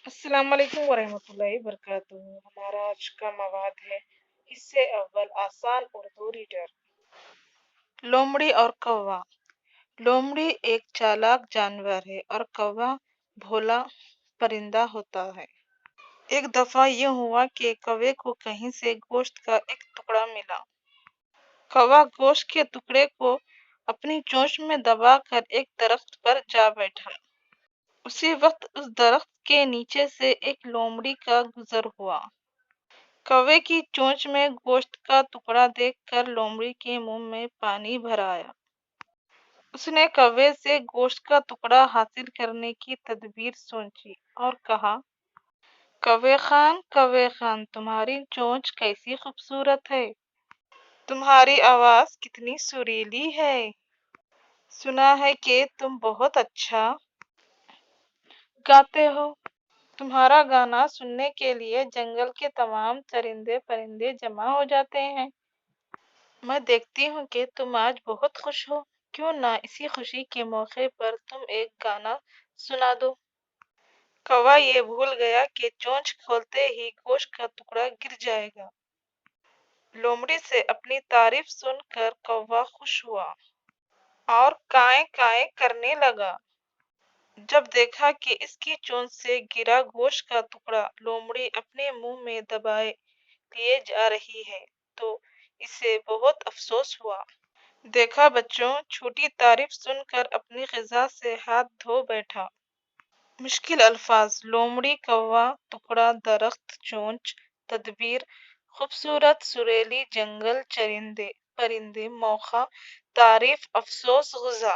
السلام علیکم ورحمۃ اللہ وبرکاتہ۔ ہمارا آج کا مواد ہے حصے اول آسان اردو ریڈر۔ لومڑی اور کوا۔ لومڑی ایک چالاک جانور ہے اور کوا بھولا پرندہ ہوتا ہے۔ ایک دفعہ یہ ہوا کہ کوے کو کہیں سے گوشت کا ایک ٹکڑا ملا۔ کوا گوشت کے ٹکڑے کو اپنی چونچ میں دبا کر ایک درخت پر جا بیٹھا۔ اسی وقت اس درخت کے نیچے سے ایک لومڑی کا گزر ہوا۔ کوے کی چونچ میں گوشت کا ٹکڑا دیکھ کر لومڑی کے منہ میں پانی بھر آیا۔ اس نے کوے سے گوشت کا ٹکڑا حاصل کرنے کی تدبیر سوچی اور کہا، کوے خان، تمہاری چونچ کیسی خوبصورت ہے، تمہاری آواز کتنی سریلی ہے، سنا ہے کہ تم بہت اچھا گاتے ہو۔ تمہارا گانا سننے کے لیے جنگل کے تمام چرندے پرندے جمع ہو جاتے ہیں۔ میں دیکھتی ہوں کہ تم آج بہت خوش ہو، کیوں نہ اسی خوشی کے موقع پر تم ایک گانا سنا دو۔ کوا یہ بھول گیا کہ چونچ کھولتے ہی گوشت کا ٹکڑا گر جائے گا۔ لومڑی سے اپنی تعریف سن کر کوا خوش ہوا اور کائیں کائیں کرنے لگا۔ جب دیکھا کہ اس کی چونچ سے گرا گوشت کا ٹکڑا لومڑی اپنے منہ میں دبائے لیے جا رہی ہے تو اسے بہت افسوس ہوا۔ دیکھا بچوں، چھوٹی تعریف سن کر اپنی غذا سے ہاتھ دھو بیٹھا۔ مشکل الفاظ: لومڑی، کوا، ٹکڑا، درخت، چونچ، تدبیر، خوبصورت، سریلی، جنگل، چرندے، پرندے، موقع، تعریف، افسوس، غذا۔